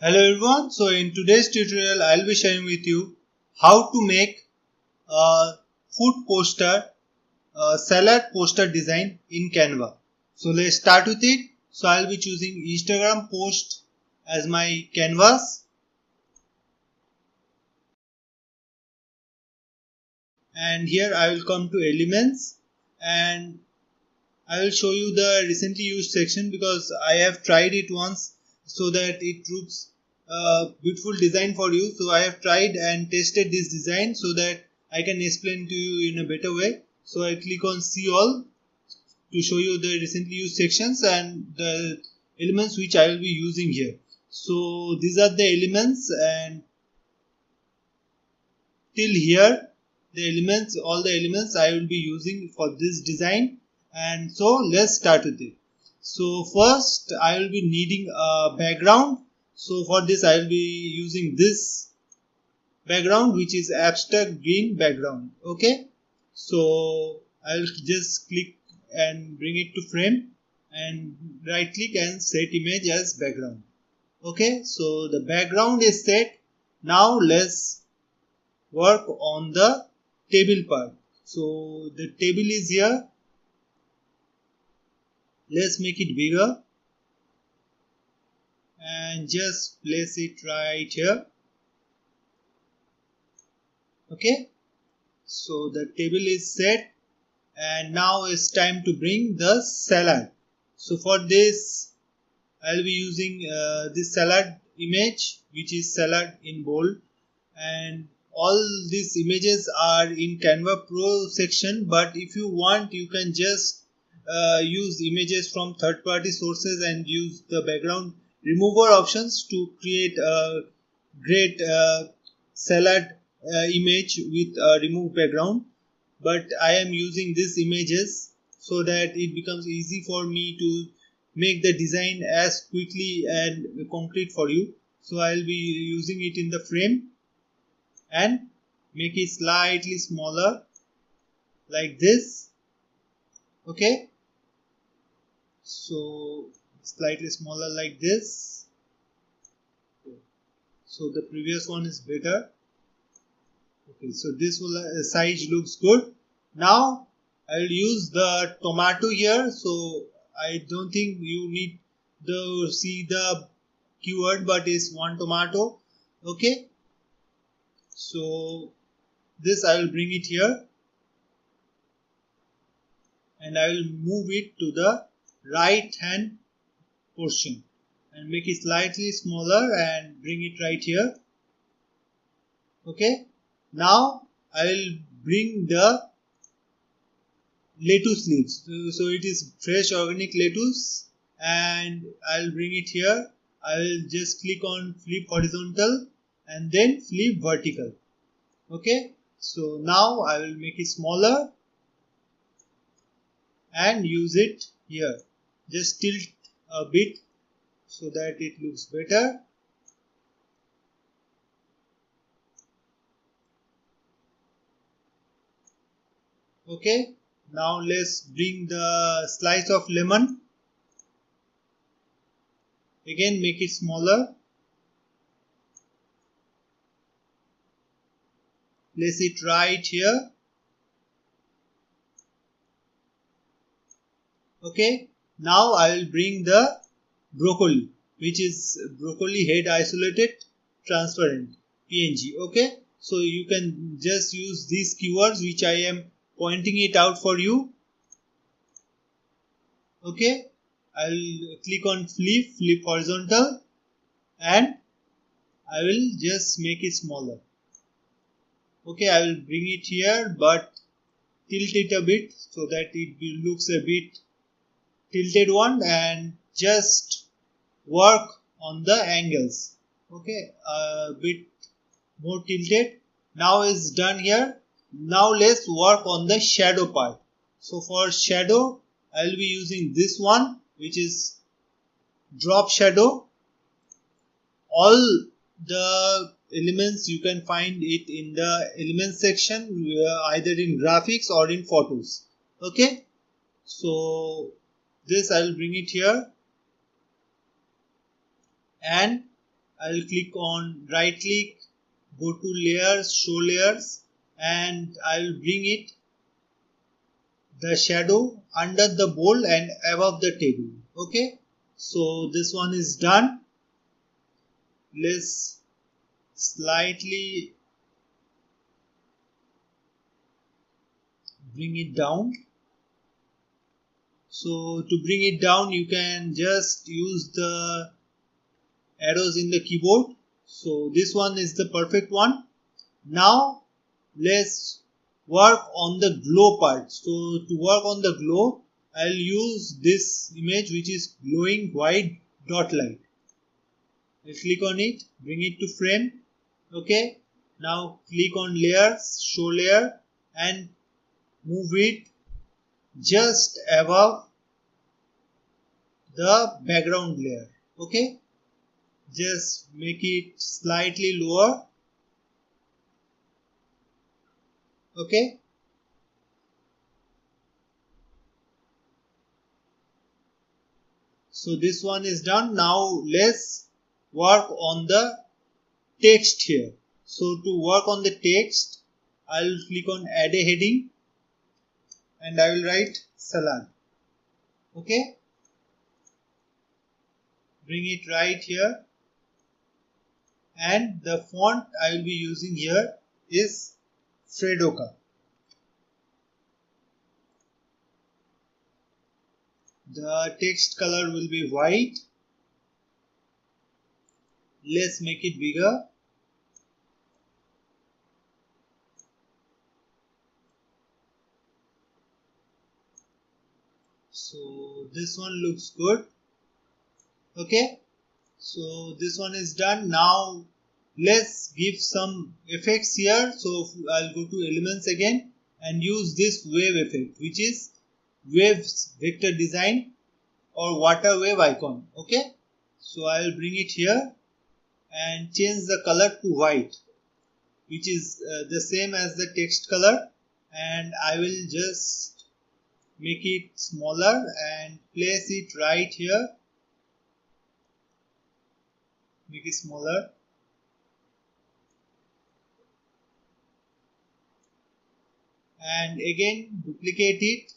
Hello everyone, so in today's tutorial I'll be sharing with you how to make a food poster, a salad poster design in Canva. So let's start with it. So I'll be choosing Instagram post as my canvas, and here I will come to elements and I will show you the recently used section because I have tried it once so that it looks beautiful design for you. So I have tried and tested this design so that I can explain to you in a better way. So I click on see all to show you the recently used sections and the elements which I will be using here. So these are the elements, and till here all the elements I will be using for this design. And so let's start with it. So first I will be needing a background. So for this I will be using this background, which is abstract green background. Okay, so I'll just click and bring it to frame and right click and set image as background. Okay, so the background is set. Now let's work on the table part. So the table is here. Let's make it bigger and just place it right here. Okay, so the table is set, and now it's time to bring the salad. So for this I'll be using this salad image, which is salad in bold, and all these images are in Canva Pro section, but if you want you can just use images from third-party sources and use the background remover options to create a great salad image with a removed background. But I am using these images so that it becomes easy for me to make the design as quickly and concrete for you. So I'll be using it in the frame and make it slightly smaller like this. Okay, so slightly smaller like this. So the previous one is better. Okay, so this size looks good. Now I'll use the tomato here. So I don't think you need to see the keyword, but it's one tomato. Okay, so this I will bring it here and I will move it to the right hand portion and make it slightly smaller and bring it right here. Okay, now I will bring the lettuce leaves. So it is fresh organic lettuce and I'll bring it here. I will just click on flip horizontal and then flip vertical. Okay, so now I will make it smaller and use it here. Just tilt a bit so that it looks better. Okay, now let's bring the slice of lemon. Again make it smaller. Place it right here. Okay, now I will bring the broccoli, which is broccoli head isolated transparent PNG. Okay, so you can just use these keywords which I am pointing it out for you. Okay, I'll click on flip horizontal and I will just make it smaller. Okay, I will bring it here but tilt it a bit so that it looks a bit tilted one, and just work on the angles. Okay, a bit more tilted. Now it's done here. Now let's work on the shadow part. So for shadow I will be using this one, which is drop shadow. All the elements you can find it in the elements section, either in graphics or in photos. Okay, so this I will bring it here and I'll click on right click, go to layers, show layers, and I'll bring it the shadow under the bold and above the table. Okay, so this one is done. Let's slightly bring it down. So to bring it down, you can just use the arrows in the keyboard. So this one is the perfect one. Now let's work on the glow part. So to work on the glow, I'll use this image which is glowing white dot light. I'll click on it, bring it to frame. Okay, now click on layers, show layer, and move it just above the background layer. Okay, just make it slightly lower. Okay, so this one is done. Now let's work on the text here. So to work on the text, I'll click on add a heading and I will write salad. Okay, bring it right here, and the font I will be using here is Fredoka. The text color will be white. Let's make it bigger. So this one looks good. Okay, so this one is done. Now let's give some effects here. So I'll go to elements again and use this wave effect, which is waves vector design or water wave icon. Okay, so I'll bring it here and change the color to white, which is the same as the text color, and I will just make it smaller and place it right here. Make it smaller. And again duplicate it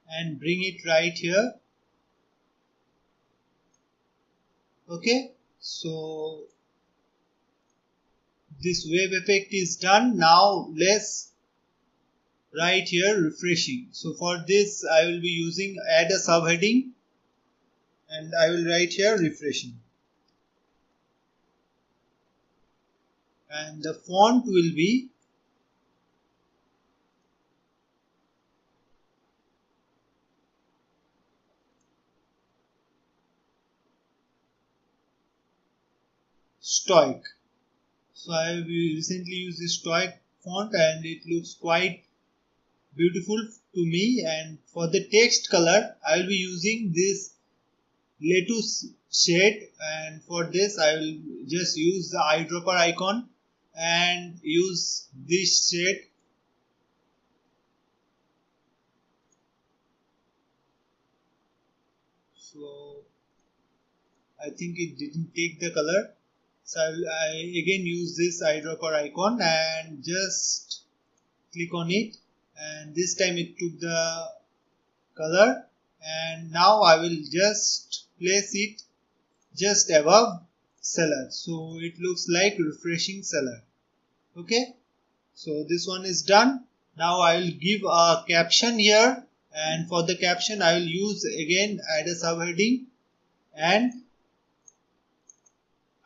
and bring it right here. Okay, so this wave effect is done. Now let's write here refreshing. So for this I will be using add a subheading and I will write here refreshing. And the font will be Stoic. So I have recently used this Stoic font and it looks quite beautiful to me. And for the text color I will be using this lettuce shade, and for this I will just use the eyedropper icon and use this shade. So I think it didn't take the color, so I again use this eyedropper icon and just click on it, and this time it took the color, and now I will just place it just above salad, so it looks like refreshing salad. Okay, so this one is done. Now I will give a caption here, and for the caption I will use again add a subheading and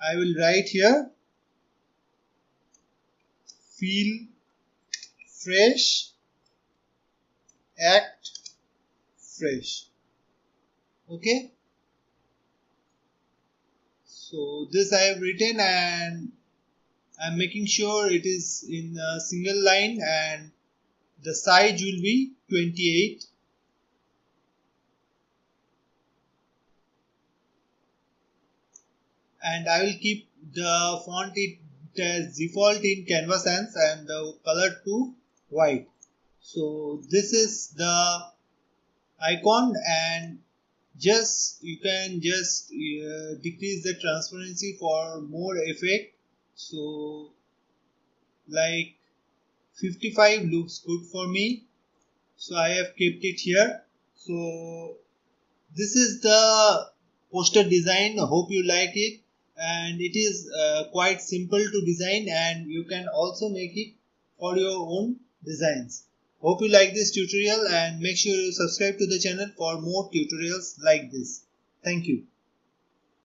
I will write here feel fresh, act fresh. Okay, so this I have written and I am making sure it is in a single line and the size will be 28. And I will keep the font it as default in Canva Sans and the color to white. So this is the icon and You can just decrease the transparency for more effect. So like 55 looks good for me, so I have kept it here. So this is the poster design. Hope you like it, and it is quite simple to design, and you can also make it for your own designs. Hope you like this tutorial, and make sure you subscribe to the channel for more tutorials like this. Thank you.